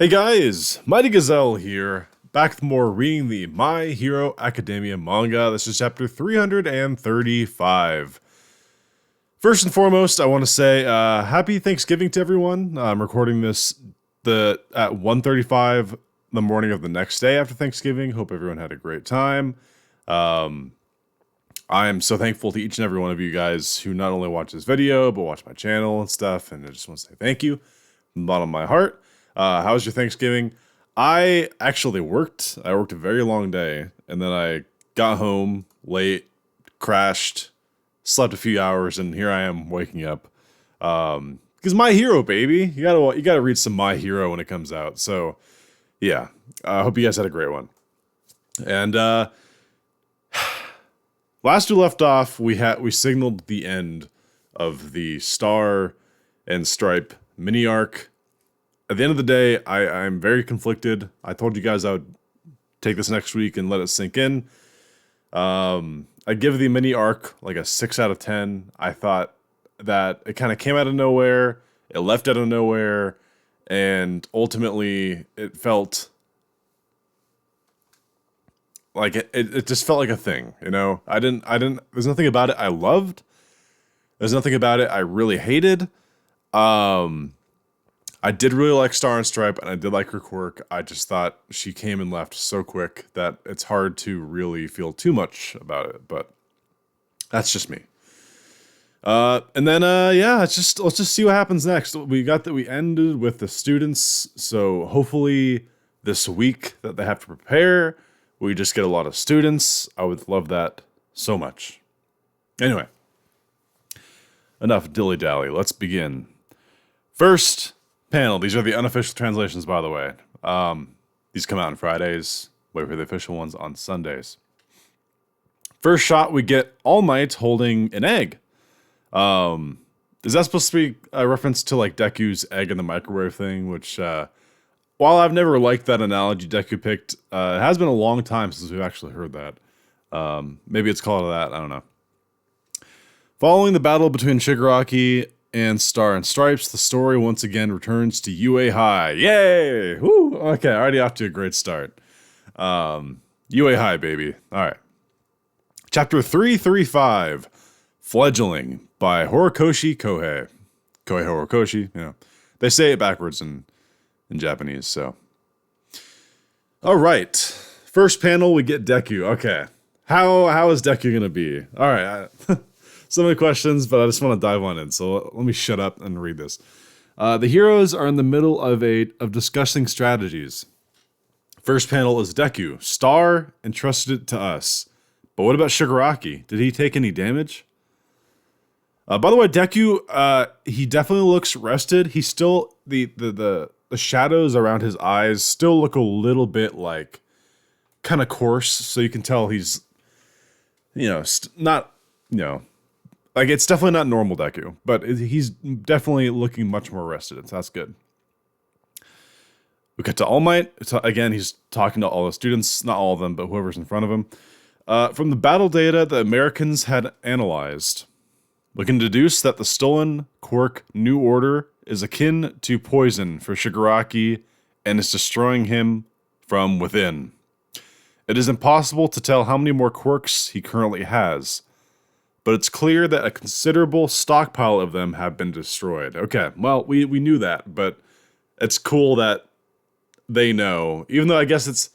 Hey guys, Mighty Gazelle here, back with more reading the My Hero Academia manga. This is chapter 335. First and foremost, I want to say happy Thanksgiving to everyone. I'm recording this at 1:35 the morning of the next day after Thanksgiving. Hope everyone had a great time. I am so thankful to each and every one of you guys who not only watch this video, but watch my channel and stuff, and I just want to say thank you from the bottom of my heart. How was your Thanksgiving? I actually worked. I worked a very long day, and then I got home late, crashed, slept a few hours, and here I am waking up. Because My Hero, baby, you gotta read some My Hero when it comes out. So, yeah, I hope you guys had a great one. And last we left off, we signaled the end of the Star and Stripe mini arc. At the end of the day, I'm very conflicted. I told you guys I would take this next week and let it sink in. I give the mini arc like a 6 out of 10. I thought that it kind of came out of nowhere, it left out of nowhere, and ultimately it felt like it just felt like a thing, you know? There's nothing about it I loved. There's nothing about it I really hated. I did really like Star and Stripe, and I did like her quirk. I just thought she came and left so quick that it's hard to really feel too much about it, but that's just me. And then, yeah, let's just see what happens next. We ended with the students, so hopefully this week that they have to prepare, we just get a lot of students. I would love that so much. Anyway, enough dilly-dally. Let's begin. First panel. These are the unofficial translations, by the way. These come out on Fridays. Wait for the official ones on Sundays. First shot, we get All Might holding an egg. Is that supposed to be a reference to like Deku's egg in the microwave thing? Which, while I've never liked that analogy Deku picked, it has been a long time since we've actually heard that. Maybe it's called that. I don't know. Following the battle between Shigaraki and Star and Stripes, the story once again returns to UA High. Yay! Woo! Okay, already off to a great start. UA High, baby. Alright. Chapter 335, Fledgling, by Horikoshi Kohei. Kohei Horikoshi, you know. They say it backwards in Japanese, so. Alright. First panel, we get Deku. Okay. How is Deku gonna be? Alright, so many questions, but I just want to dive on in. So let me shut up and read this. The heroes are in the middle of discussing strategies. First panel is Deku. Star entrusted it to us. But what about Shigaraki? Did he take any damage? By the way, Deku, he definitely looks rested. He's still the shadows around his eyes still look a little bit like kind of coarse, so you can tell he's, you know, not, you know. Like, it's definitely not normal Deku, but he's definitely looking much more rested, so that's good. We get to All Might. Again, he's talking to all the students, not all of them, but whoever's in front of him. From the battle data the Americans had analyzed, we can deduce that the stolen quirk New Order is akin to poison for Shigaraki and is destroying him from within. It is impossible to tell how many more quirks he currently has, but it's clear that a considerable stockpile of them have been destroyed. Okay, well, we knew that, but it's cool that they know. Even though I guess it's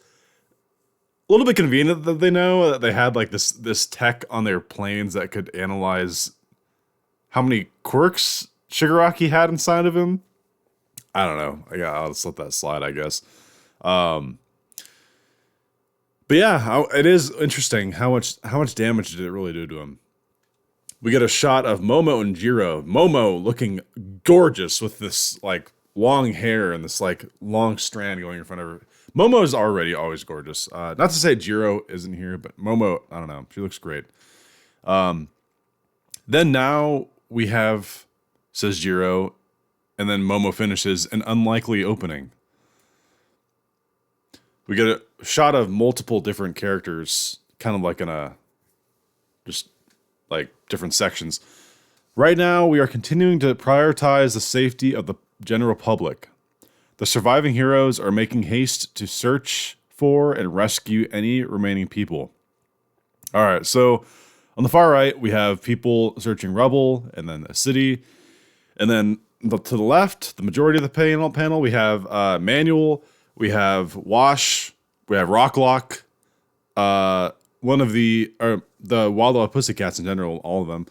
a little bit convenient that they know that they had like this tech on their planes that could analyze how many quirks Shigaraki had inside of him. I don't know. Yeah, I'll just let that slide, I guess. But yeah, it is interesting how much damage did it really do to him. We get a shot of Momo and Jiro. Momo looking gorgeous with this like long hair and this like long strand going in front of her. Momo is already always gorgeous. Not to say Jiro isn't here, but Momo, I don't know, she looks great. Then now we have, says Jiro, and then Momo finishes an unlikely opening. We get a shot of multiple different characters, kind of like in a just like different sections. Right now, we are continuing to prioritize the safety of the general public. The surviving heroes are making haste to search for and rescue any remaining people. All right, so on the far right, we have people searching rubble and then a city. And then to the left, the majority of the panel, we have Manual, we have Wash, we have Rocklock, one of the Wild Wild Pussycats in general, all of them.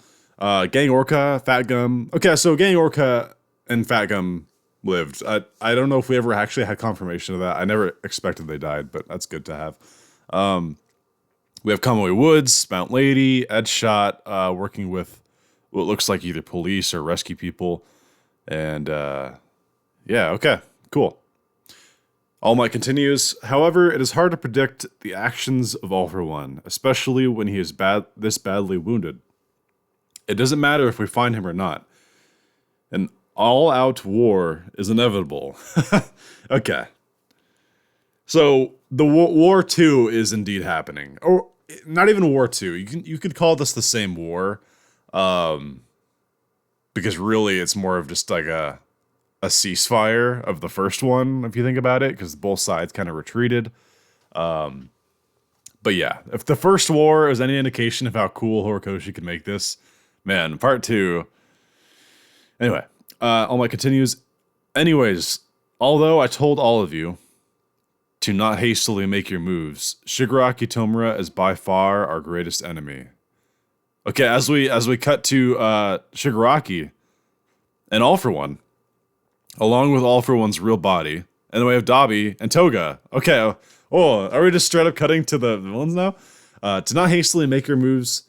Gang Orca, Fat Gum. Okay, so Gang Orca and Fat Gum lived. I don't know if we ever actually had confirmation of that. I never expected they died, but that's good to have. We have Kamui Woods, Mount Lady, Edshot, working with what looks like either police or rescue people. And yeah, okay, cool. All Might continues. However, it is hard to predict the actions of All For One, especially when he is this badly wounded. It doesn't matter if we find him or not. An all-out war is inevitable. Okay. So the War 2 is indeed happening. Or not even War 2. You could call this the same war. Because really it's more of just like a ceasefire of the first one, if you think about it, because both sides kind of retreated. But yeah, if the first war is any indication of how cool Horikoshi could make this, man, part 2. Anyway, All Might continues. Anyways, although I told all of you to not hastily make your moves, Shigaraki Tomura is by far our greatest enemy. Okay, as we cut to Shigaraki and All For One, along with All For One's real body, and then we have Dabi and Toga. Okay, are we just straight up cutting to the villains now? To not hastily make your moves,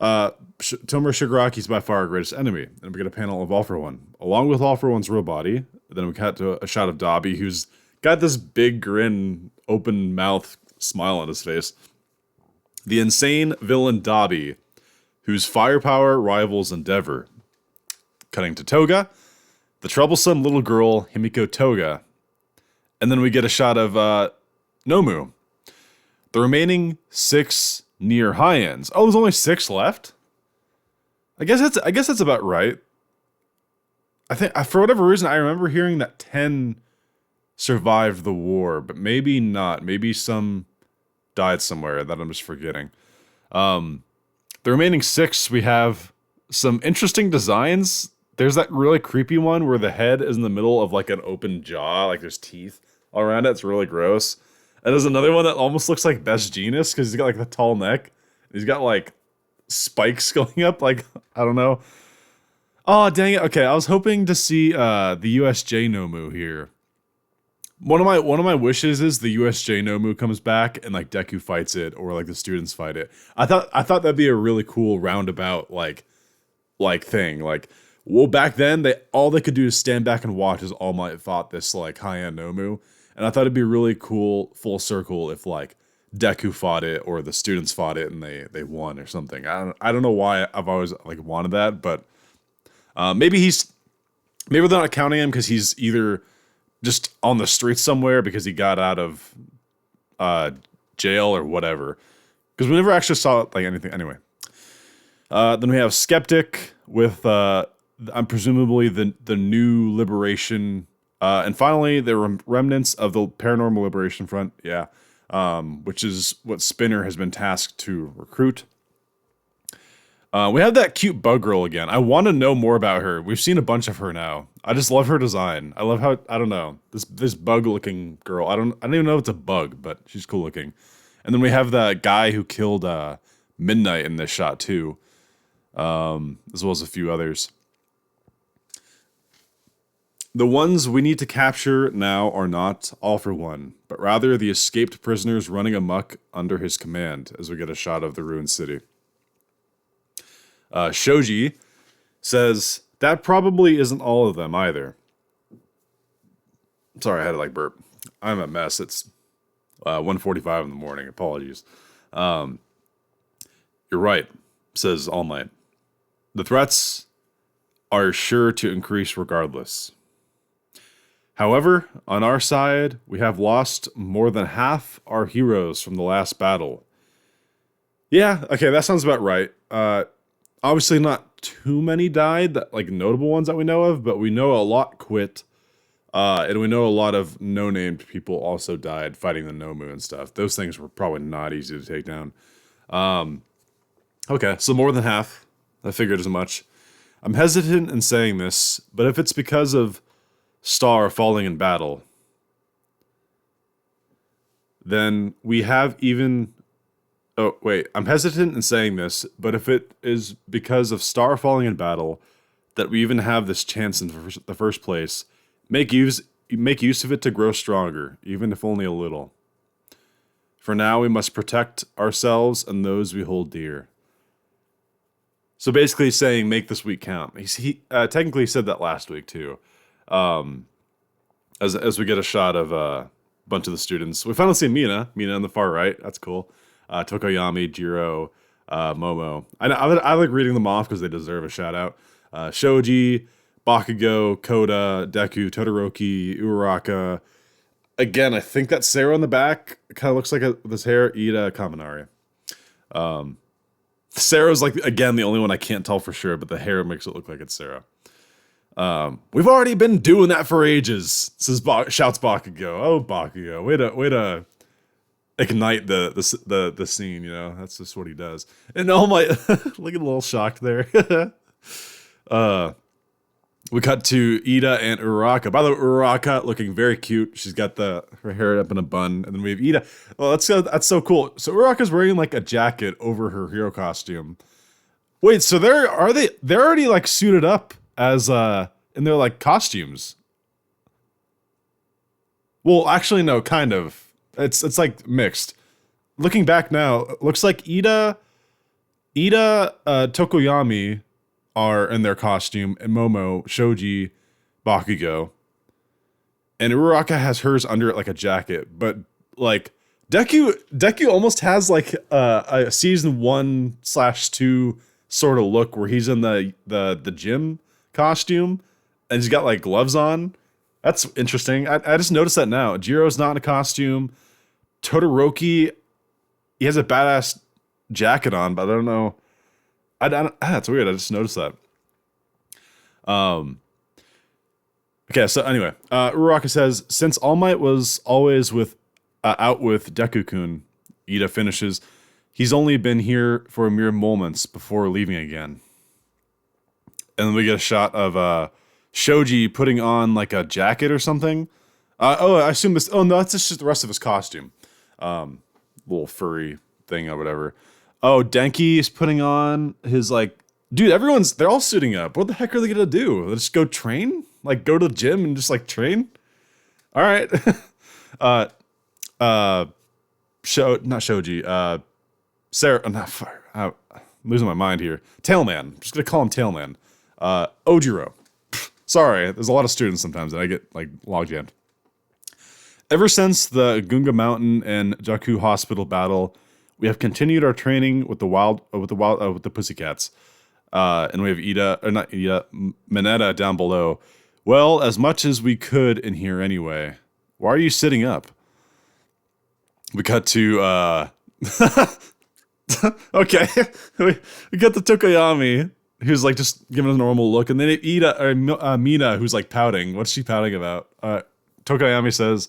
Tomura Shigaraki is by far our greatest enemy. And we get a panel of All For One, along with All For One's real body. Then we cut to a shot of Dabi, who's got this big grin, open mouth smile on his face. The insane villain Dabi, whose firepower rivals Endeavor. Cutting to Toga, the troublesome little girl Himiko Toga. And then we get a shot of Nomu. The remaining 6 near high ends. Oh, there's only 6 left? I guess that's about right. I think, for whatever reason, I remember hearing that 10 survived the war, but maybe not. Maybe some died somewhere that I'm just forgetting. The remaining 6, we have some interesting designs. There's that really creepy one where the head is in the middle of like an open jaw, like there's teeth all around it. It's really gross. And there's another one that almost looks like Best Genius because he's got like the tall neck. He's got like spikes going up, like, I don't know. Oh, dang it. Okay, I was hoping to see the USJ Nomu here. One of my wishes is the USJ Nomu comes back and like Deku fights it, or like the students fight it. I thought that'd be a really cool roundabout like thing. Like, well, back then all they could do is stand back and watch as All Might fought this like high-end Nomu. And I thought it'd be really cool full circle if like Deku fought it or the students fought it and they won or something. I don't know why I've always like wanted that, but maybe they're not counting him because he's either just on the streets somewhere because he got out of jail or whatever. Because we never actually saw like anything. Anyway, then we have Skeptic with presumably the new Liberation, and finally the remnants of the Paranormal Liberation Front. Yeah, which is what Spinner has been tasked to recruit. We have that cute bug girl again. I want to know more about her. We've seen a bunch of her now. I just love her design. I love how, I don't know, this bug looking girl. I don't even know if it's a bug, but she's cool looking. And then we have the guy who killed Midnight in this shot too, as well as a few others. The ones we need to capture now are not All For One, but rather the escaped prisoners running amok under his command, as we get a shot of the ruined city. Shoji says, that probably isn't all of them either. Sorry, I had to like burp. I'm a mess. It's 1:45 in the morning. Apologies. You're right, says All Might. The threats are sure to increase regardless. However, on our side, we have lost more than half our heroes from the last battle. Yeah, okay, that sounds about right. Obviously not too many died, like notable ones that we know of, but we know a lot quit. And we know a lot of no-named people also died fighting the Nomu and stuff. Those things were probably not easy to take down. Okay, so more than half. I figured as much. I'm hesitant in saying this, but if it's because of Star falling in battle, then we have even... Oh, wait. I'm hesitant in saying this, but if it is because of Star falling in battle that we even have this chance in the first place, make use of it to grow stronger, even if only a little. For now, we must protect ourselves and those we hold dear. So basically saying, make this week count. He technically said that last week, too. As we get a shot of a bunch of the students. We finally see Mina on the far right. That's cool. Tokoyami, Jiro, Momo. I like reading them off because they deserve a shout out. Shoji, Bakugo, Koda, Deku, Todoroki, Uraraka. Again, I think that Sero in the back kind of looks like this hair. Iida, Kaminari. Sero's like, again, the only one I can't tell for sure, but the hair makes it look like it's Sero. We've already been doing that for ages, shouts Bakugo. Oh, Bakugo, way to ignite the scene, you know? That's just what he does. And oh my, look at a little shocked there. We cut to Iida and Uraraka. By the way, Uraraka looking very cute. She's got her hair up in a bun. And then we have Iida. Oh, that's so cool. So Uraraka's wearing like a jacket over her hero costume. Wait, so they're already like suited up as in their like costumes. Well, actually no, kind of. It's like mixed. Looking back now, it looks like Iida, Tokoyami are in their costume, and Momo, Shoji, Bakugo. And Uraraka has hers under it like a jacket, but like Deku almost has like a season 1/2 sort of look where he's in the gym costume and he's got like gloves on. That's interesting. I just noticed that now. Jiro's not in a costume. Todoroki, he has a badass jacket on, but I don't know. That's weird. I just noticed that. Okay, so anyway, Uraraka says, since All Might was always out with Deku-kun, Iida finishes, he's only been here for mere moments before leaving again. And then we get a shot of Shoji putting on like a jacket or something. I assume this. Oh no, that's just the rest of his costume. Little furry thing or whatever. Oh, Denki is putting on his like. Dude, they're all suiting up. What the heck are they gonna do? They just go train? Like go to the gym and just like train? All right. Not Shoji. Sero. I'm losing my mind here. Tailman. I'm just gonna call him Tailman. Ojiro. Sorry, there's a lot of students sometimes that I get like logjammed. Ever since the Gunga Mountain and Jakku Hospital battle, we have continued our training with the Pussycats, and we have Mineta down below. Well, as much as we could in here anyway. Why are you sitting up? We cut to okay, we got the Tokoyami, who's like just giving a normal look, and then Iida or Mina, who's like pouting. What's she pouting about? Tokoyami says,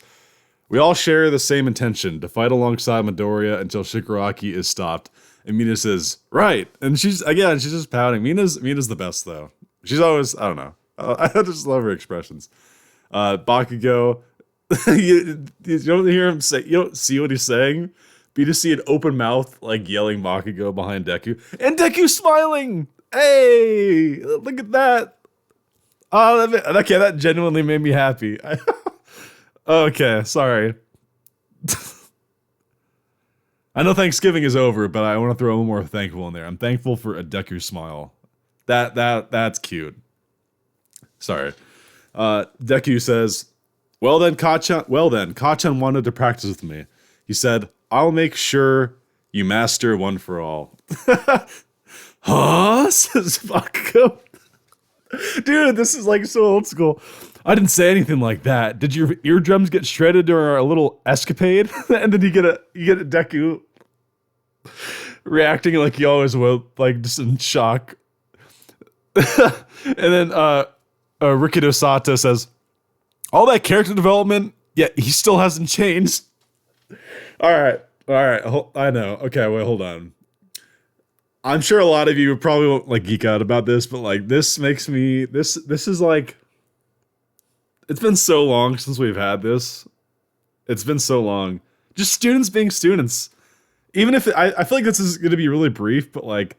"We all share the same intention, to fight alongside Midoriya until Shigaraki is stopped." And Mina says, "Right." And she's just pouting. Mina's the best though. She's always, I don't know. I just love her expressions. Bakugo, you don't hear him say, you don't see what he's saying, but you just see an open mouth like yelling Bakugo behind Deku, and Deku smiling. Hey, look at that. Oh, okay, that genuinely made me happy. Okay, sorry. I know Thanksgiving is over, but I want to throw one more thankful in there. I'm thankful for a Deku smile. That's cute. Sorry. Deku says, Well then, Kachan wanted to practice with me. He said, I'll make sure you master one for all." Huh? Says Bakugo. Dude, this is like so old school. I didn't say anything like that. Did your eardrums get shredded during our little escapade? And then you get a Deku reacting like he always will, like just in shock. And then Rikido Sato says, All that character development, yet he still hasn't changed. All right. I know. Okay, wait, hold on. I'm sure a lot of you probably won't like geek out about this, but like this makes me this is like, it's been so long since we've had this. It's been so long. Just students being students. Even if I feel like this is going to be really brief, but like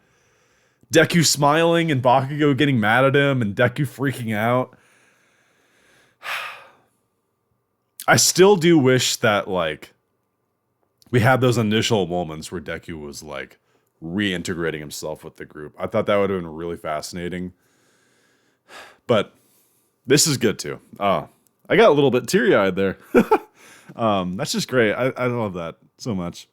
Deku smiling and Bakugo getting mad at him and Deku freaking out. I still do wish that like we had those initial moments where Deku was like reintegrating himself with the group. I thought that would have been really fascinating. But this is good too. I got a little bit teary-eyed there. That's just great. I love that so much.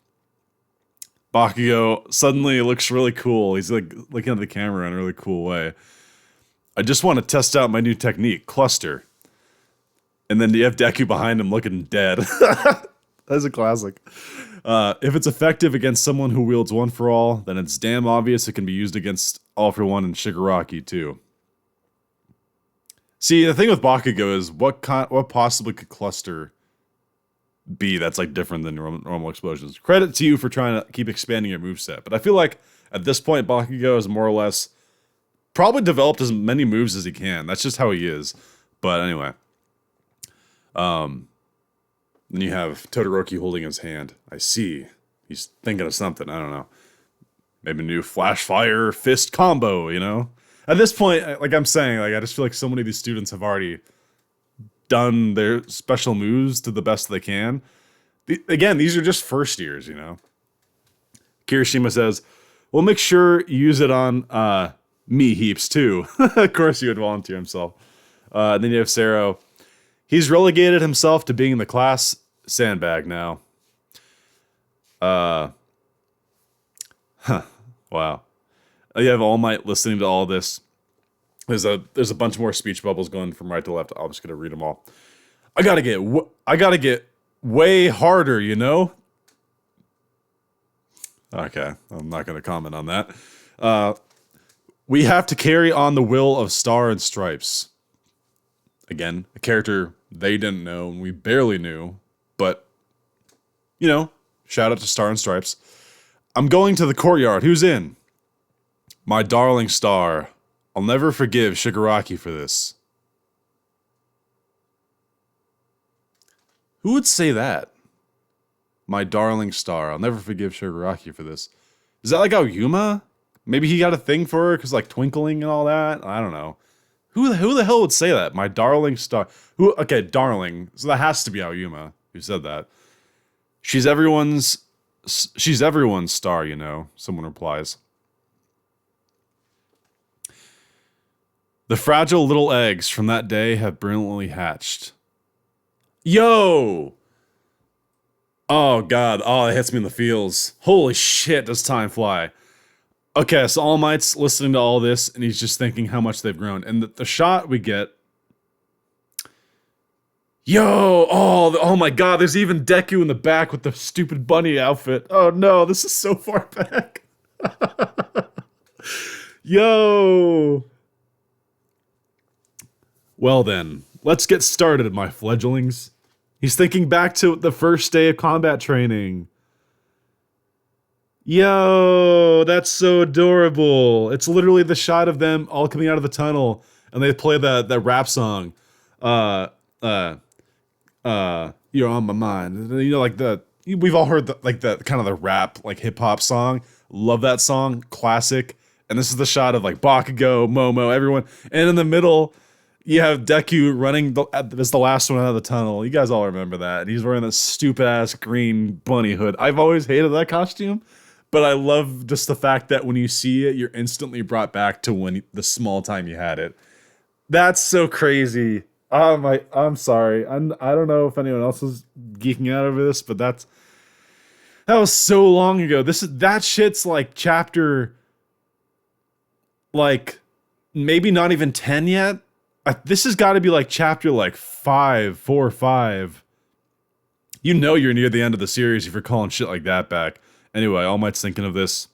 Bakugo suddenly looks really cool. He's like looking at the camera in a really cool way. I just want to test out my new technique, cluster. And then you have Deku behind him looking dead. That's a classic. If it's effective against someone who wields One for All, then it's damn obvious it can be used against All for One and Shigaraki too. See, the thing with Bakugo is what possibly could cluster be that's like different than normal explosions. Credit to you for trying to keep expanding your moveset, but I feel like at this point Bakugo is more or less probably developed as many moves as he can. That's just how he is. But anyway. Then you have Todoroki holding his hand. I see. He's thinking of something. I don't know. Maybe a new flash fire fist combo, you know? At this point, like I'm saying, like I just feel like so many of these students have already done their special moves to the best they can. Again, these are just first years, you know? Kirishima says, we'll make sure you use it on me heaps too. Of course he would volunteer himself. And then you have Sero. He's relegated himself to being in the class sandbag now. Wow. You have All Might listening to all this. There's a bunch more speech bubbles going from right to left. I'm just gonna read them all. I gotta get way harder, you know? Okay, I'm not gonna comment on that. We have to carry on the will of Star and Stripes. Again, a character they didn't know and we barely knew, but, you know, shout out to Star and Stripes. I'm going to the courtyard. Who's in? My darling Star. I'll never forgive Shigaraki for this. Who would say that? My darling Star. I'll never forgive Shigaraki for this. Is that like Aoyama? Maybe he got a thing for her because like twinkling and all that? I don't know. Who the hell would say that? My darling Star. Who? Okay, darling. So that has to be Aoyama who said that. She's everyone's star, you know, someone replies. The fragile little eggs from that day have brilliantly hatched. Yo! Oh, God. Oh, it hits me in the feels. Holy shit, does time fly. Okay, so All Might's listening to all this, and he's just thinking how much they've grown. And the shot we get... Yo! Oh my God, there's even Deku in the back with the stupid bunny outfit. Oh no, this is so far back. Yo! Well then, let's get started, my fledglings. He's thinking back to the first day of combat training. Yo, that's so adorable. It's literally the shot of them all coming out of the tunnel, and they play that rap song. You're on my mind. You know, like we've all heard the kind of the rap, like hip hop song. Love that song, classic. And this is the shot of like Bakugo, Momo, everyone, and in the middle, you have Deku running as the last one out of the tunnel. You guys all remember that. And he's wearing this stupid ass green bunny hood. I've always hated that costume, but I love just the fact that when you see it, you're instantly brought back to when the small time you had it. That's so crazy. I'm sorry. I don't know if anyone else is geeking out over this, but that was so long ago. That shit's like chapter, like maybe not even 10 yet. This has got to be like chapter like 4 or 5. You know you're near the end of the series if you're calling shit like that back. Anyway, All Might's thinking of this.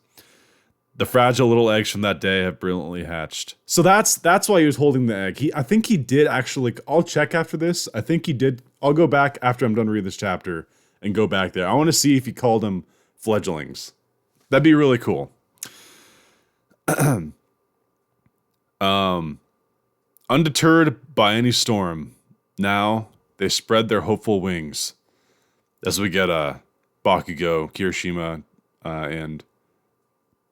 The fragile little eggs from that day have brilliantly hatched. So that's why he was holding the egg. I think he did actually. I'll check after this. I think he did. I'll go back after I'm done reading this chapter and go back there. I want to see if he called them fledglings. That'd be really cool. Undeterred by any storm, now they spread their hopeful wings. As we get Bakugo, Kirishima, and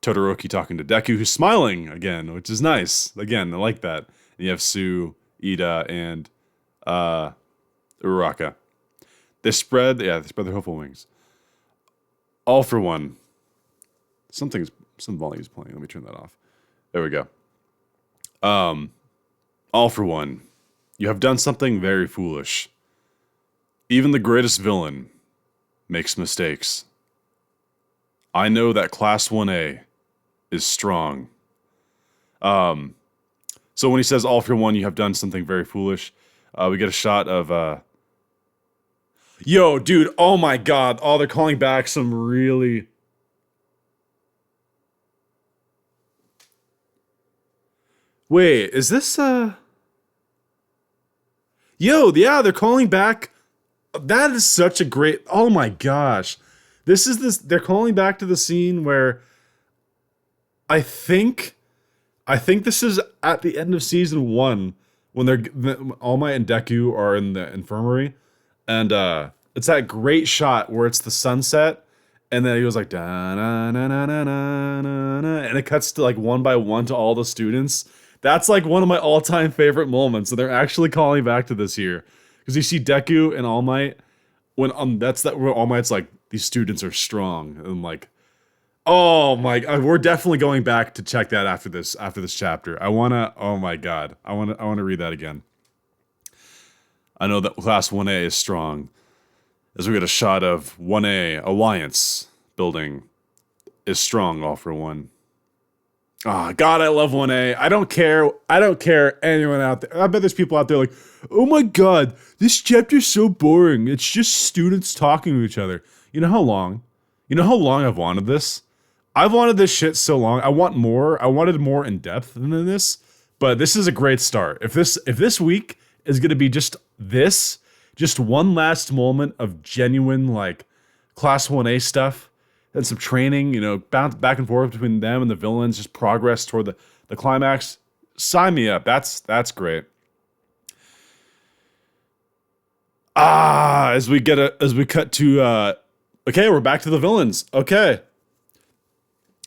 Todoroki talking to Deku, who's smiling again, which is nice. Again, I like that. And you have Tsuyu, Iida, and Uraraka. They spread their hopeful wings. All for one. Some volume's playing. Let me turn that off. There we go. All for one. You have done something very foolish. Even the greatest villain makes mistakes. I know that Class 1A is strong. So when he says all for one, you have done something very foolish, we get a shot of yo, dude, oh my god. Oh, they're calling back some really... Wait, is this Yo, yeah, they're calling back. That is such a great... Oh my gosh. They're calling back to the scene where I think this is at the end of season 1 when All Might and Deku are in the infirmary, and it's that great shot where it's the sunset, and then he goes like da na na na na na na, and it cuts to like one by one to all the students. That's like one of my all-time favorite moments, and they're actually calling back to this here because you see Deku and All Might when where All Might's like, these students are strong, and like, oh my god, we're definitely going back to check that after this chapter. Oh my god, I wanna read that again. I know that Class 1A is strong. As we get a shot of 1A Alliance building is strong, all for one. Ah, God, I love 1A. I don't care anyone out there. I bet there's people out there like, oh my god, this chapter's so boring. It's just students talking to each other. You know how long I've wanted this? I've wanted this shit so long. I want more. I wanted more in depth than this, but this is a great start. If this week is gonna be just one last moment of genuine like Class 1A stuff, and some training, bounce back and forth between them and the villains, just progress toward the climax. Sign me up. That's great. As we cut to okay, we're back to the villains. Okay.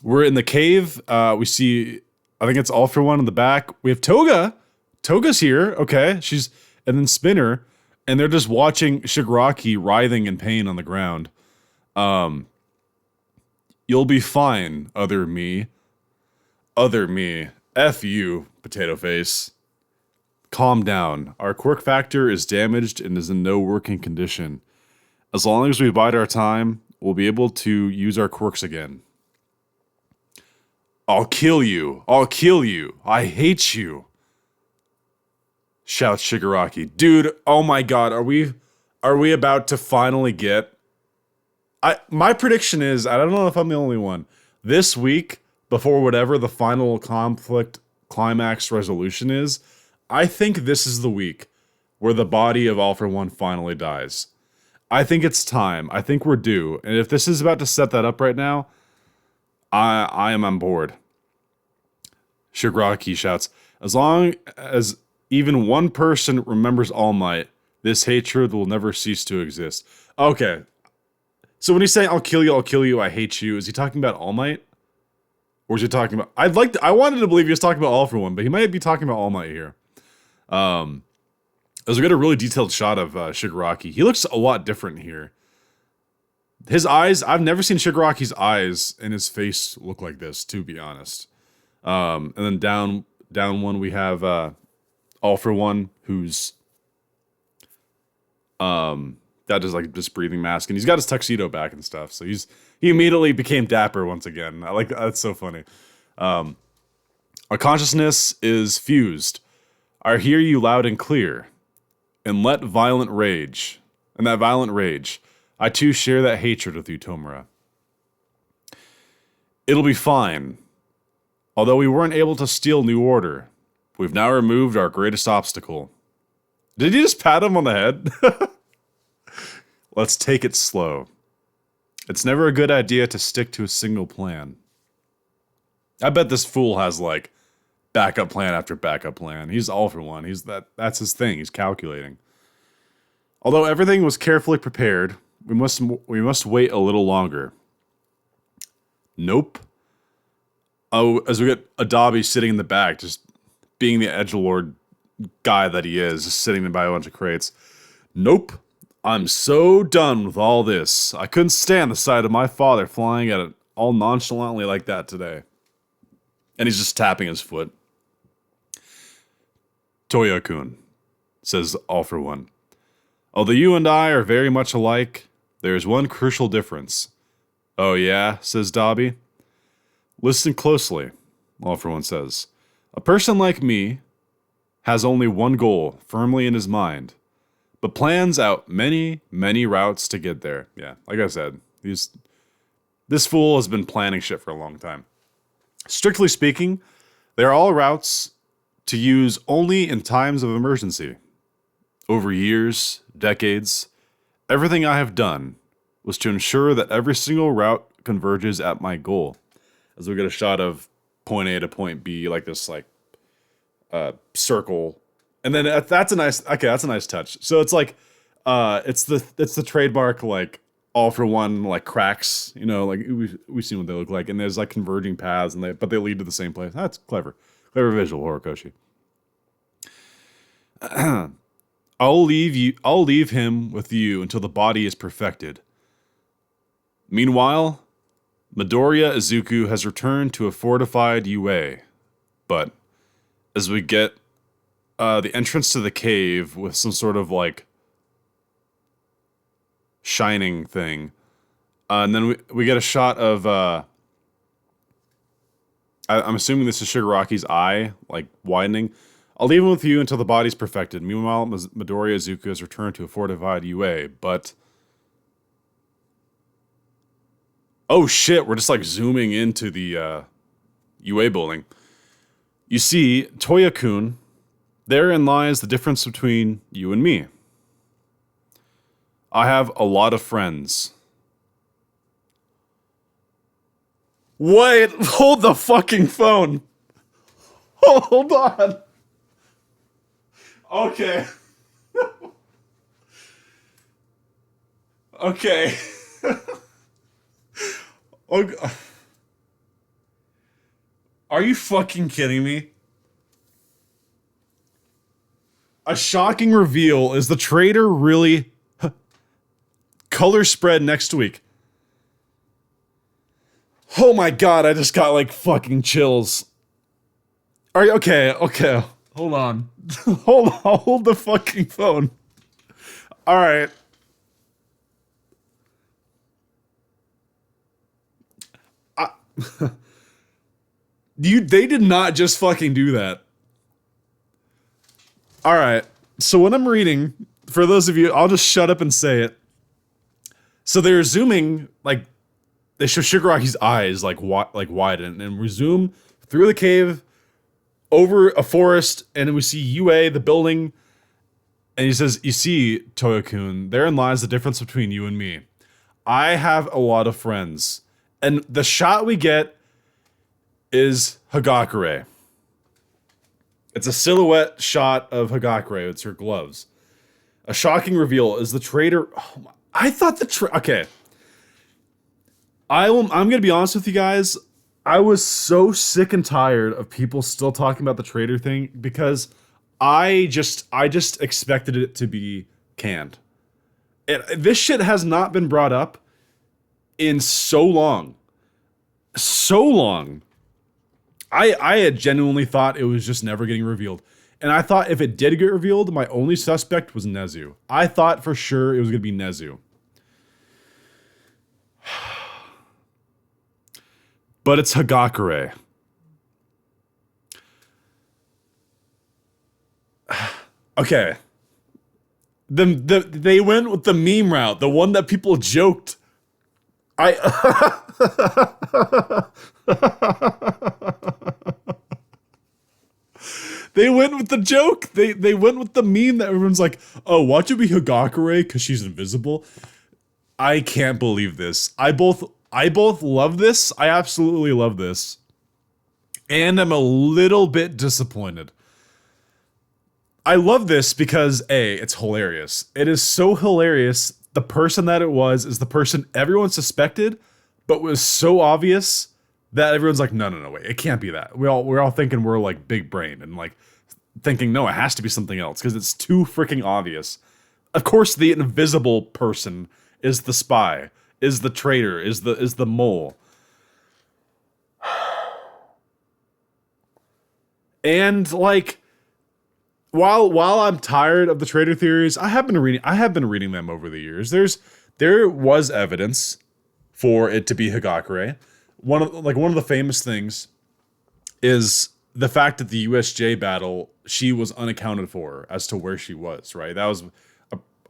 We're in the cave. We see, I think it's All for One in the back. We have Toga. Toga's here. Okay. And then Spinner, and they're just watching Shigaraki writhing in pain on the ground. You'll be fine, other me. Other me. F you, potato face. Calm down. Our quirk factor is damaged and is in no working condition. As long as we bide our time, we'll be able to use our quirks again. I'll kill you. I'll kill you. I hate you. Shouts Shigaraki. Dude, oh my god, are we about to finally get... My prediction is, I don't know if I'm the only one, this week, before whatever the final conflict climax resolution is, I think this is the week where the body of All for One finally dies. I think it's time. I think we're due. And if this is about to set that up right now, I am on board. Shigaraki shouts, as long as even one person remembers All Might, this hatred will never cease to exist. Okay. So when he's saying, I'll kill you, I hate you, is he talking about All Might? Or is he talking about... I wanted to believe he was talking about All for One, but he might be talking about All Might here. As we get a really detailed shot of Shigaraki, he looks a lot different here. His eyes, I've never seen Shigaraki's eyes and his face look like this, to be honest. And then down one we have All for One, who's got his like this breathing mask, and he's got his tuxedo back and stuff. So he immediately became dapper once again. I like that. That's so funny. Our consciousness is fused. I hear you loud and clear, and let violent rage. And that violent rage, I too share that hatred with you, Tomura. It'll be fine. Although we weren't able to steal New Order, we've now removed our greatest obstacle. Did you just pat him on the head? Let's take it slow. It's never a good idea to stick to a single plan. I bet this fool has like backup plan after backup plan. He's all for one. That's his thing. He's calculating. Although everything was carefully prepared, we must wait a little longer. Nope. Oh, as we get Adabi sitting in the back, just being the edgelord guy that he is, just sitting by a bunch of crates. Nope. I'm so done with all this. I couldn't stand the sight of my father flying at it all nonchalantly like that today. And he's just tapping his foot. Toya-kun, says All for One. Although you and I are very much alike, there is one crucial difference. Oh yeah, says Dabi. Listen closely, All for One says. A person like me has only one goal firmly in his mind, but plans out many, many routes to get there. Yeah, like I said, this fool has been planning shit for a long time. Strictly speaking, they're all routes to use only in times of emergency. Over years, decades, everything I have done was to ensure that every single route converges at my goal. As we get a shot of point A to point B, like this, like circle, and then that's a nice touch. So it's like, it's the trademark like All for One like cracks, you know, like we've seen what they look like, and there's like converging paths, but they lead to the same place. That's clever visual, Horikoshi. I'll leave him with you until the body is perfected. Meanwhile, Midoriya Izuku has returned to a fortified UA, but as we get the entrance to the cave with some sort of like shining thing, and then we get a shot of I'm assuming this is Shigaraki's eye like widening. I'll leave him with you until the body's perfected. Meanwhile, Midoriya Izuku has returned to a fortified UA, but oh shit, we're just like zooming into the UA building. You see, Toya-kun, therein lies the difference between you and me. I have a lot of friends. Wait, hold the fucking phone. Hold on. Okay. Okay. Okay. Are you fucking kidding me? A shocking reveal is the Traitor really color spread next week. Oh my god, I just got like fucking chills. Are you okay? Okay. Hold on. Hold the fucking phone. All right. They did not just fucking do that. All right. So what I'm reading, for those of you, I'll just shut up and say it. So they're zooming, like, they show Shigaraki's eyes, like widen, and we zoom through the cave, over a forest, and we see UA, the building, and he says, you see, Toya-kun, therein lies the difference between you and me. I have a lot of friends. And the shot we get is Hagakure. It's a silhouette shot of Hagakure. It's her gloves. A shocking reveal is the Traitor. Oh my, I thought okay. I'm going to be honest with you guys. I was so sick and tired of people still talking about the Traitor thing because I just expected it to be canned. This shit has not been brought up in so long. So long. I had genuinely thought it was just never getting revealed. And I thought if it did get revealed, my only suspect was Nezu. I thought for sure it was going to be Nezu. But it's Hagakure. Okay. They went with the meme route, the one that people joked. They went with the joke. They went with the meme that everyone's like, oh, watch it be Hagakure because she's invisible. I can't believe this. I both love this. I absolutely love this. And I'm a little bit disappointed. I love this because A, it's hilarious. It is so hilarious. The person that it was is the person everyone suspected, but was so obvious that everyone's like, no, wait, it can't be that. We're all thinking we're like big brain and like thinking, no, it has to be something else because it's too freaking obvious. Of course, the invisible person is the spy, is the traitor, is the mole. And like, while I'm tired of the traitor theories, I have been reading them over the years. There was evidence for it to be Hagakure. One of the famous things is the fact that the USJ battle, she was unaccounted for as to where she was, right? That was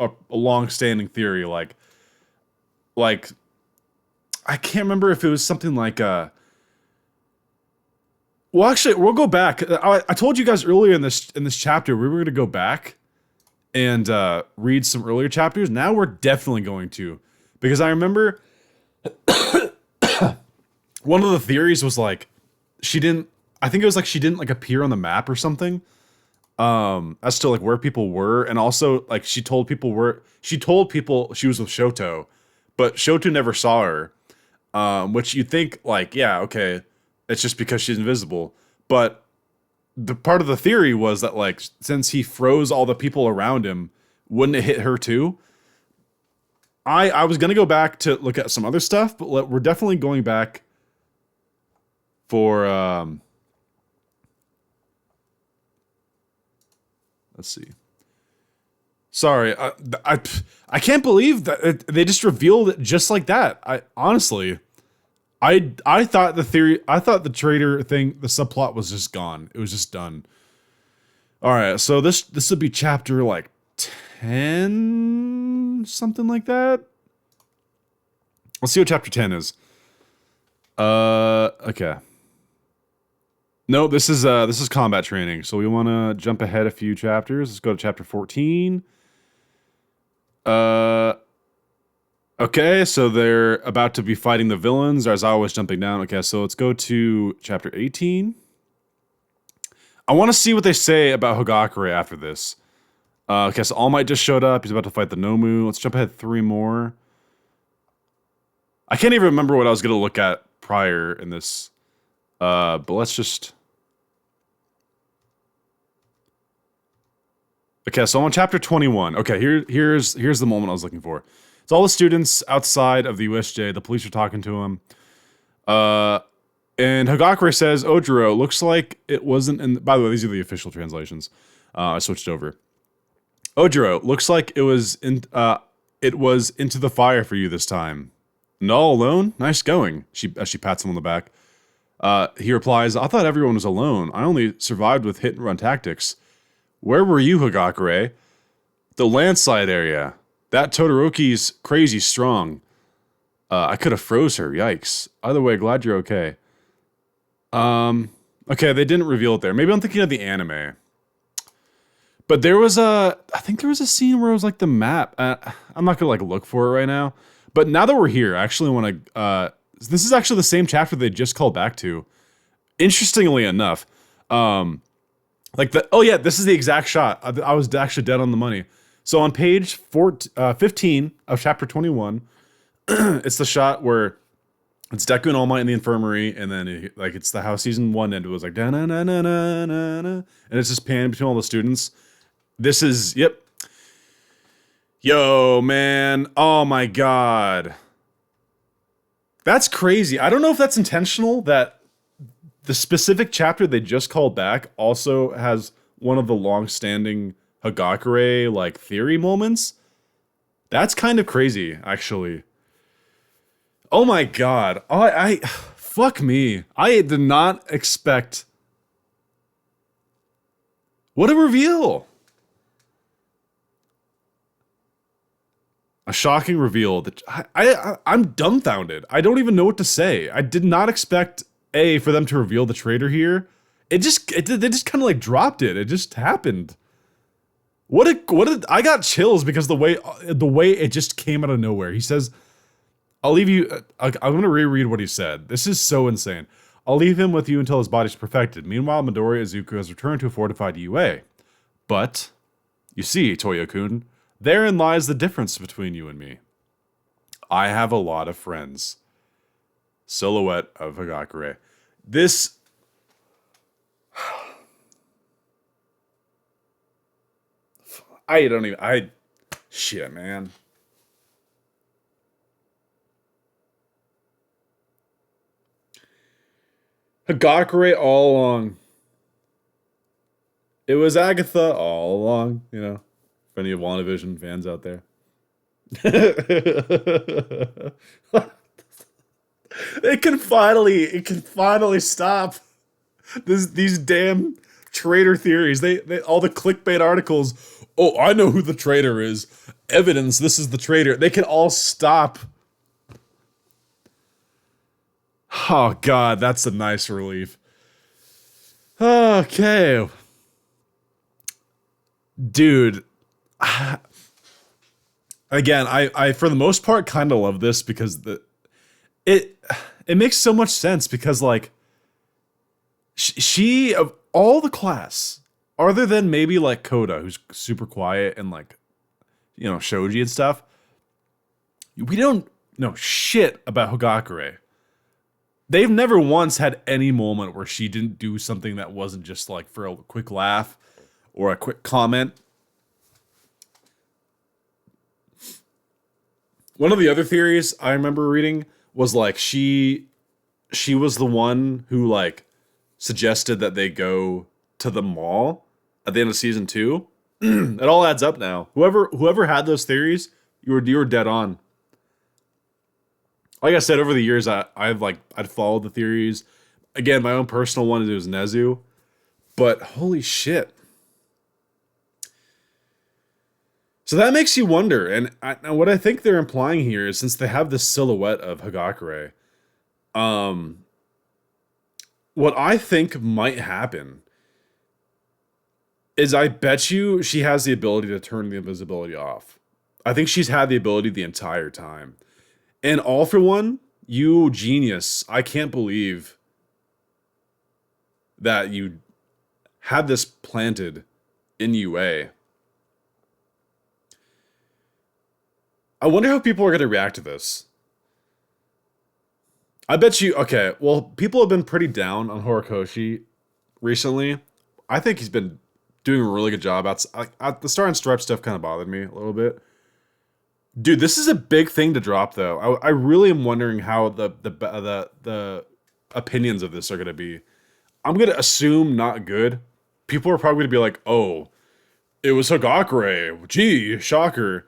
a long-standing theory, like I can't remember if it was something like well, actually, we'll go back. I told you guys earlier in this chapter we were going to go back and read some earlier chapters. Now we're definitely going to, because I remember one of the theories was like she didn't like appear on the map or something. As to like where people were, and also like she told people she was with Shoto, but Shoto never saw her. Which you think like, yeah, okay, it's just because she's invisible. But the part of the theory was that like since he froze all the people around him, wouldn't it hit her too? I was gonna go back to look at some other stuff, but we're definitely going back for let's see. Sorry, I can't believe that they just revealed it just like that. I honestly, I thought the traitor thing, the subplot was just gone. It was just done. All right, so this would be chapter like 10, something like that. Let's see what chapter 10 is. Okay. No, this is combat training. So we want to jump ahead a few chapters. Let's go to chapter 14. Okay, so they're about to be fighting the villains. As I was jumping down. Okay, so let's go to chapter 18. I want to see what they say about Hagakure after this. Okay, so All Might just showed up. He's about to fight the Nomu. Let's jump ahead 3 more. I can't even remember what I was going to look at prior in this. But let's just... Okay, so I'm on chapter 21. Okay, here's the moment I was looking for. It's all the students outside of the USJ. The police are talking to him. And Hagakure says, Ojiro, looks like it wasn't in... By the way, these are the official translations. I switched over. Ojiro, looks like it was into the fire for you this time. And all alone? Nice going. As she pats him on the back. He replies, I thought everyone was alone. I only survived with hit and run tactics. Where were you, Hagakure? The landslide area. That Todoroki's crazy strong. I could have froze her. Yikes. Either way, glad you're okay. Okay, they didn't reveal it there. Maybe I'm thinking of the anime. But I think there was a scene where it was like the map. I'm not gonna like look for it right now. But now that we're here, I actually want to, this is actually the same chapter they just called back to. Interestingly enough, this is the exact shot. I was actually dead on the money. So on page 15 of chapter 21, it's the shot where it's Deku and All Might in the infirmary, and then it's the how season 1 ended. It was like da na na na na na na, and it's just panning between all the students. This is Yo, man. Oh my god. That's crazy. I don't know if that's intentional, that the specific chapter they just called back also has one of the long-standing Hagakure, like, theory moments. That's kind of crazy, actually. Oh my god. Fuck me. I did not expect... What a reveal! A shocking reveal that I'm dumbfounded. I don't even know what to say. I did not expect for them to reveal the traitor here. They just kind of like dropped it. It just happened. I got chills because the way it just came out of nowhere. He says, "I'll leave you." I'm gonna reread what he said. This is so insane. "I'll leave him with you until his body's perfected. Meanwhile, Midoriya Izuku has returned to a fortified UA. But you see, Toyo-kun, therein lies the difference between you and me. I have a lot of friends." Silhouette of Hagakure. This... Shit, man. Hagakure all along. It was Agatha all along, you know. For any WandaVision fans out there. It can finally stop these damn traitor theories. They all the clickbait articles. "Oh, I know who the traitor is. Evidence this is the traitor." They can all stop. Oh god, that's a nice relief. Okay. Dude, again, I for the most part kind of love this because it makes so much sense because like she of all the class, other than maybe like Koda, who's super quiet and like, you know, shoji and stuff, we don't know shit about Hagakure. They've never once had any moment where she didn't do something that wasn't just like for a quick laugh or a quick comment. One of the other theories I remember reading was like she was the one who like suggested that they go to the mall at the end of season 2. It all adds up now. Whoever had those theories, you were dead on. Like I said, over the years, I'd followed the theories. Again, my own personal one was Nezu, but holy shit. So that makes you wonder, and what I think they're implying here is since they have this silhouette of Hagakure, what I think might happen is I bet you she has the ability to turn the invisibility off. I think she's had the ability the entire time. And all for one, you genius, I can't believe that you had this planted in UA. I wonder how people are going to react to this. I bet you, okay, well, people have been pretty down on Horikoshi recently. I think he's been doing a really good job. At the Star and Stripe stuff kind of bothered me a little bit. Dude, this is a big thing to drop, though. I really am wondering how the opinions of this are going to be. I'm going to assume not good. People are probably going to be like, oh, it was Hagakure. Gee, shocker.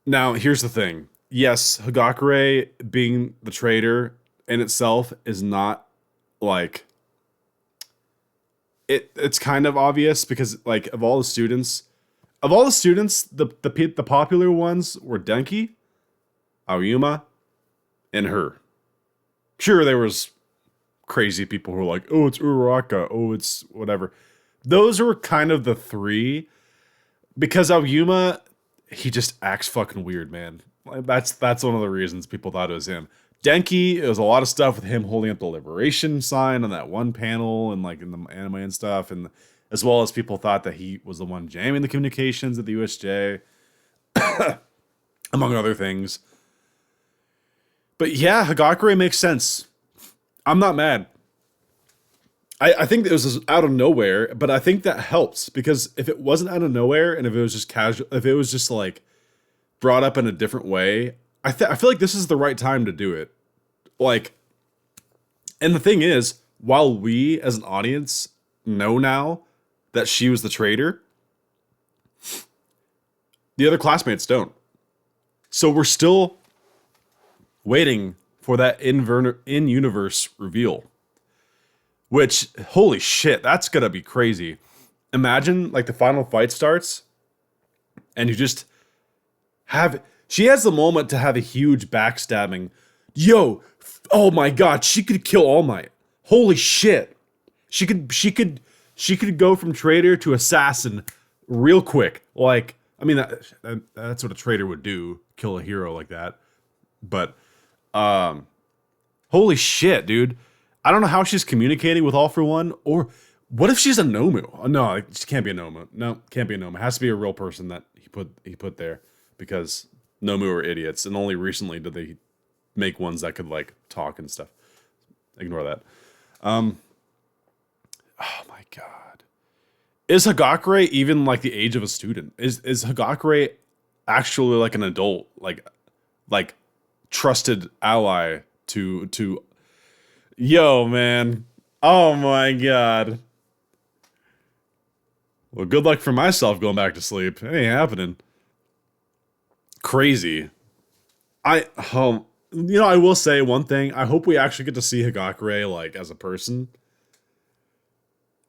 Now, here's the thing. Yes, Hagakure being the traitor in itself is not, like... It's kind of obvious because, like, of all the students, the popular ones were Denki, Aoyama, and her. Sure, there was crazy people who were like, oh, it's Uraraka, oh, it's whatever. Those were kind of the three, because Aoyama, he just acts fucking weird, man. That's one of the reasons people thought it was him. Denki, it was a lot of stuff with him holding up the liberation sign on that one panel and like in the anime and stuff, and as well as people thought that he was the one jamming the communications at the USJ, among other things. But yeah, Hagakure makes sense. I'm not mad. I think it was just out of nowhere, but I think that helps because if it wasn't out of nowhere and if it was just casual, if it was just like brought up in a different way, I feel like this is the right time to do it. Like, and the thing is, while we as an audience know now that she was the traitor, the other classmates don't. So we're still waiting for that in-universe reveal. Which, holy shit, that's gonna be crazy. imagine like the final fight starts and you just have, she has the moment to have a huge backstabbing. Yo, oh my god, she could kill All Might. Holy shit. She could go from traitor to assassin real quick. Like, I mean, that's what a traitor would do, kill a hero like that. But, holy shit, dude. I don't know how she's communicating with All For One, or what if she's a Nomu? Oh, no, she can't be a Nomu. No, can't be a Nomu. It has to be a real person that he put there, because Nomu are idiots, and only recently did they make ones that could like talk and stuff. Ignore that. Oh my god. Is Hagakure even like the age of a student? Is Hagakure actually like an adult, like trusted ally to yo, man. Oh my god. Well, good luck for myself going back to sleep. It ain't happening. Crazy. I will say one thing. I hope we actually get to see Hagakure like as a person.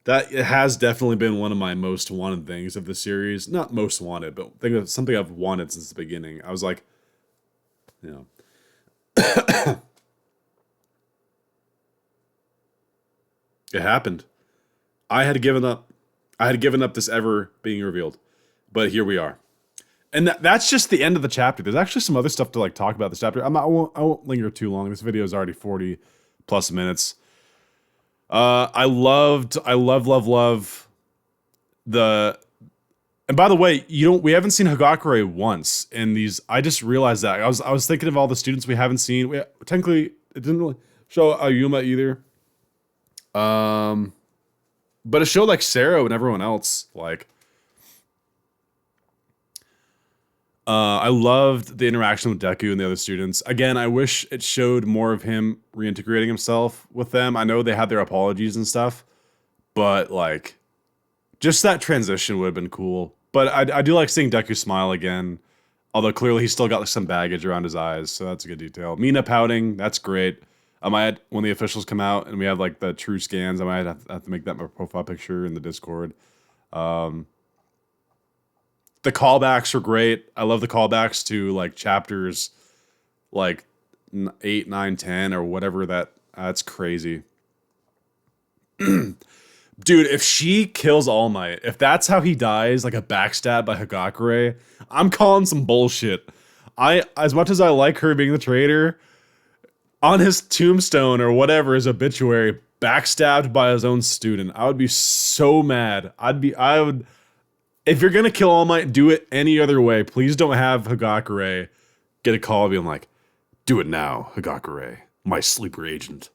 That it has definitely been one of my most wanted things of the series. Not most wanted, but think of something I've wanted since the beginning. I was like, it happened. I had given up this ever being revealed. But here we are. And that's just the end of the chapter. There's actually some other stuff to like talk about this chapter. I won't linger too long. This video is already 40 plus minutes. I love the, and by the way, we haven't seen Hagakure once in these. I just realized that. I was thinking of all the students we haven't seen. Technically, it didn't really show Aoyama either. But it showed like Sero and everyone else. Like, I loved the interaction with Deku and the other students. Again, I wish it showed more of him reintegrating himself with them. I know they had their apologies and stuff, but like, just that transition would have been cool. But I do like seeing Deku smile again, although clearly he's still got like some baggage around his eyes, so that's a good detail. Mina pouting, that's great. I might, when the officials come out and we have like the true scans, I might have to make that my profile picture in the Discord. The callbacks are great. I love the callbacks to like chapters like 8, 9, 10 or whatever that's crazy. Dude, if she kills All Might, if that's how he dies, like a backstab by Hagakure, I'm calling some bullshit. As much as I like her being the traitor, on his tombstone or whatever, his obituary, backstabbed by his own student, I would be so mad. I would. If you're gonna kill All Might, do it any other way. Please don't have Hagakure get a call being like, "Do it now, Hagakure, my sleeper agent."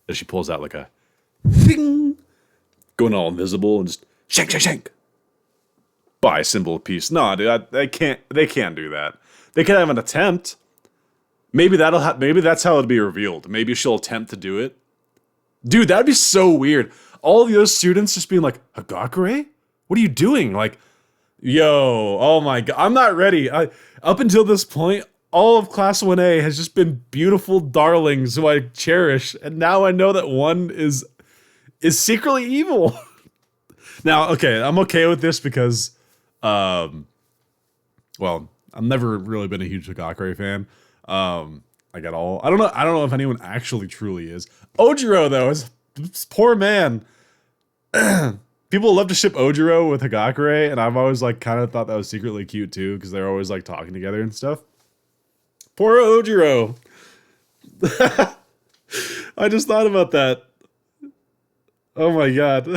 As she pulls out like a ding, going all invisible and just shank. Buy a symbol of peace. No, dude, they can't do that. They can have an attempt. Maybe maybe that's how it'll be revealed. Maybe she'll attempt to do it. Dude, that'd be so weird. All of those students just being like, Hagakure? What are you doing? Like, yo, oh my god, I'm not ready. Up until this point, all of Class 1A has just been beautiful darlings who I cherish, and now I know that one is secretly evil. Now, okay, I'm okay with this because, well, I've never really been a huge Hagakure fan. Like at all. I don't know if anyone actually truly is. Ojiro though is this poor man. People love to ship Ojiro with Hagakure, and I've always like kind of thought that was secretly cute too, because they're always like talking together and stuff. Poor Ojiro. I just thought about that. Oh my god.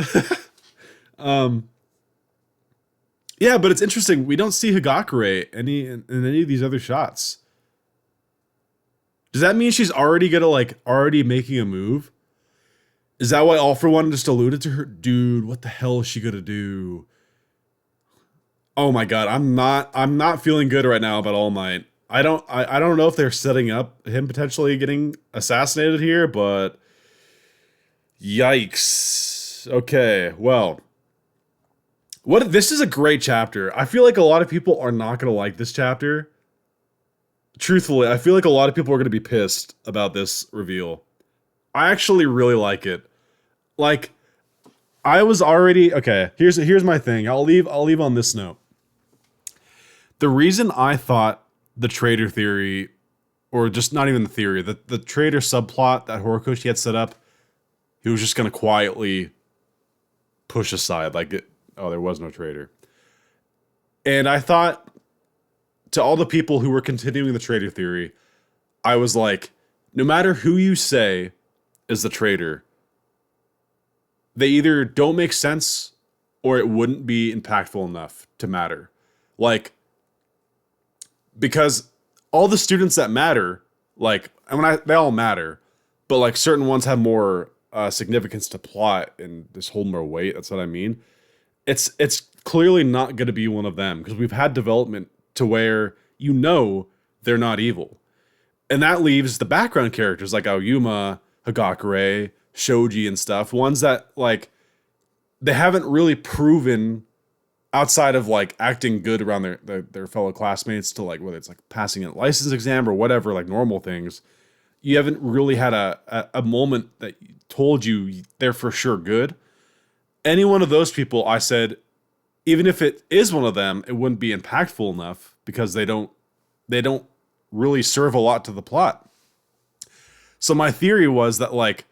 Yeah, but it's interesting. We don't see Hagakure in any of these other shots. Does that mean she's already making a move? Is that why All For One just alluded to her? Dude, what the hell is she gonna do? Oh my god, I'm not feeling good right now about All Might. I don't know if they're setting up him potentially getting assassinated here, but yikes. Okay, well. This is a great chapter. I feel like a lot of people are not gonna like this chapter. Truthfully, I feel like a lot of people are going to be pissed about this reveal. I actually really like it. Like, I was already okay. Here's my thing. I'll leave on this note. The reason I thought the traitor theory, or just not even the theory, the traitor subplot that Horikoshi had set up, he was just gonna quietly push aside, there was no traitor. And I thought, to all the people who were continuing the traitor theory, I was like, no matter who you say is the traitor, they either don't make sense or it wouldn't be impactful enough to matter. Like, because all the students that matter, they all matter, but like certain ones have more significance to plot and just hold more weight. That's what I mean. It's clearly not going to be one of them because we've had development to where they're not evil. And that leaves the background characters like Aoyama, Hagakure, Shoji and stuff, ones that like they haven't really proven outside of like acting good around their fellow classmates to like whether it's like passing a license exam or whatever, like normal things. You haven't really had a moment that told you they're for sure good. Any one of those people, I said, even if it is one of them, it wouldn't be impactful enough because they don't really serve a lot to the plot. So my theory was that like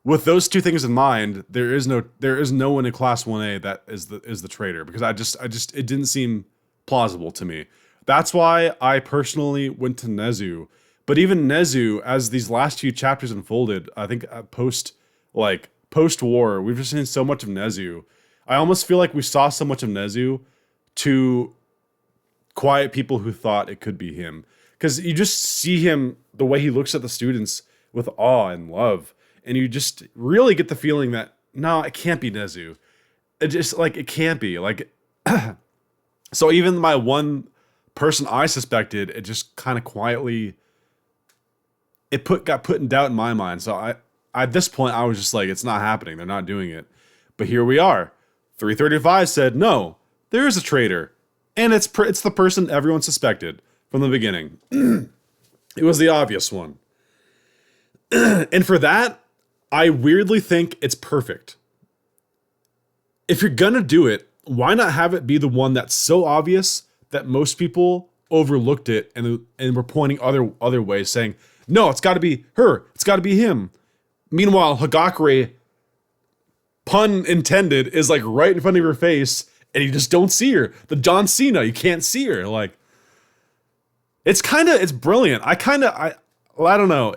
with those two things in mind, there is no one in Class 1A that is the traitor because I just it didn't seem plausible to me. That's why I personally went to Nezu. But even Nezu, as these last few chapters unfolded, I think post-war, we've just seen so much of Nezu. I almost feel like we saw so much of Nezu to quiet people who thought it could be him. Because you just see him, the way he looks at the students with awe and love. And you just really get the feeling that, no, it can't be Nezu. It can't be. So even my one person I suspected, it just kind of quietly, got put in doubt in my mind. So at this point, I was just like, it's not happening. They're not doing it. But here we are. 335 said, no, there is a traitor. And it's the person everyone suspected from the beginning. It was the obvious one. And for that, I weirdly think it's perfect. If you're gonna do it, why not have it be the one that's so obvious that most people overlooked it and were pointing other ways, saying, no, it's got to be her. It's got to be him. Meanwhile, Hagakure, pun intended, is like right in front of your face, and you just don't see her. The John Cena, you can't see her. Like, it's brilliant. I don't know. I don't know.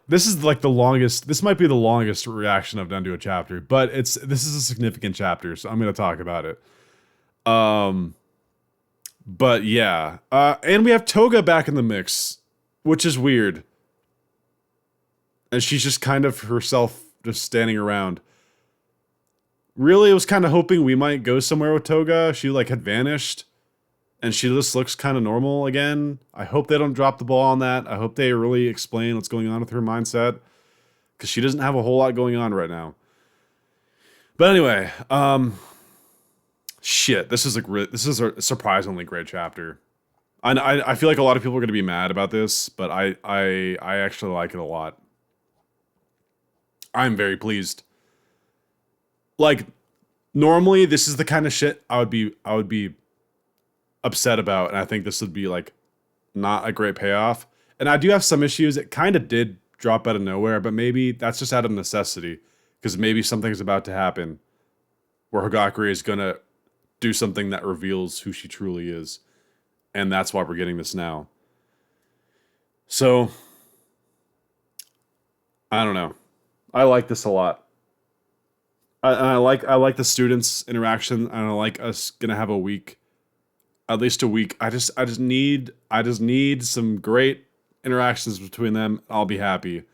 This is like the longest. This might be the longest reaction I've done to a chapter, but this is a significant chapter, so I'm gonna talk about it. But yeah, and we have Toga back in the mix, which is weird, and she's just kind of herself, just standing around. Really, I was kind of hoping we might go somewhere with Toga. She like had vanished, and she just looks kind of normal again. I hope they don't drop the ball on that. I hope they really explain what's going on with her mindset, because she doesn't have a whole lot going on right now. But anyway, shit, this is a surprisingly great chapter. I feel like a lot of people are going to be mad about this, but I actually like it a lot. I'm very pleased. Like, normally this is the kind of shit I would be upset about, and I think this would be like not a great payoff. And I do have some issues. It kind of did drop out of nowhere, but maybe that's just out of necessity, because maybe something's about to happen where Hagakure is gonna do something that reveals who she truly is, and that's why we're getting this now. So I don't know. I like this a lot. I like the students' interaction, and I like us gonna have a week. At least a week. I just need some great interactions between them. I'll be happy.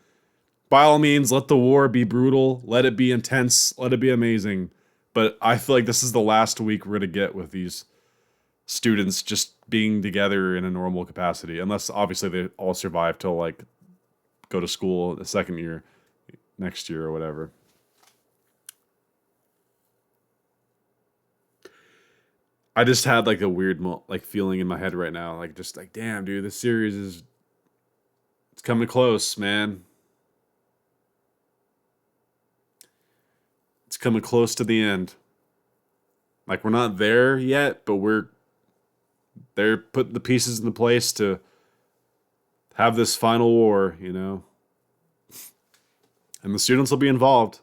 By all means, let the war be brutal. Let it be intense. Let it be amazing. But I feel like this is the last week we're gonna get with these students just being together in a normal capacity. Unless obviously they all survive till like go to school the second year, next year or whatever. I just had like a weird feeling in my head right now, like just like, damn, dude, this series it's coming close, man. It's coming close to the end. Like, we're not there yet, but they're putting the pieces in the place to have this final war, you know? And the students will be involved.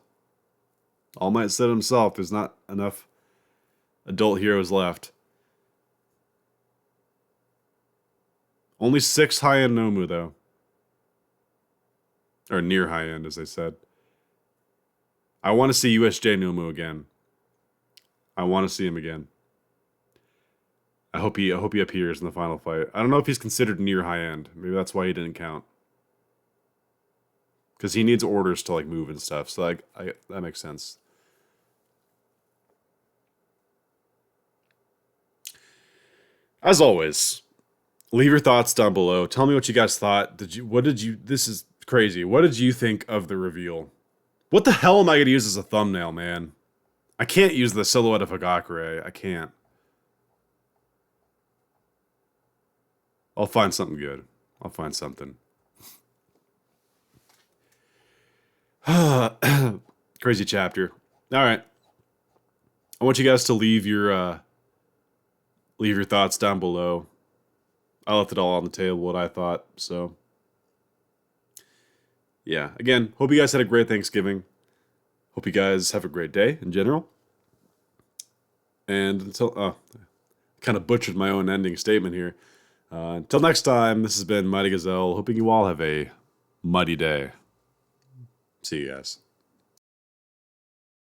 All Might said himself, there's not enough adult heroes left. Only 6 high-end Nomu, though. Or near high-end, as they said. I want to see USJ Nomu again. I want to see him again. I hope he appears in the final fight. I don't know if he's considered near high-end. Maybe that's why he didn't count. Because he needs orders to, like, move and stuff. So, like, that makes sense. As always, leave your thoughts down below. Tell me what you guys thought. This is crazy. What did you think of the reveal? What the hell am I going to use as a thumbnail, man? I can't use the silhouette of Hagakure. I can't. I'll find something good. I'll find something. Crazy chapter. All right. I want you guys to leave your thoughts down below. I left it all on the table, what I thought. So, yeah. Again, hope you guys had a great Thanksgiving. Hope you guys have a great day in general. And until, kind of butchered my own ending statement here. Until next time, this has been Mighty Gazelle. Hoping you all have a mighty day. See you guys.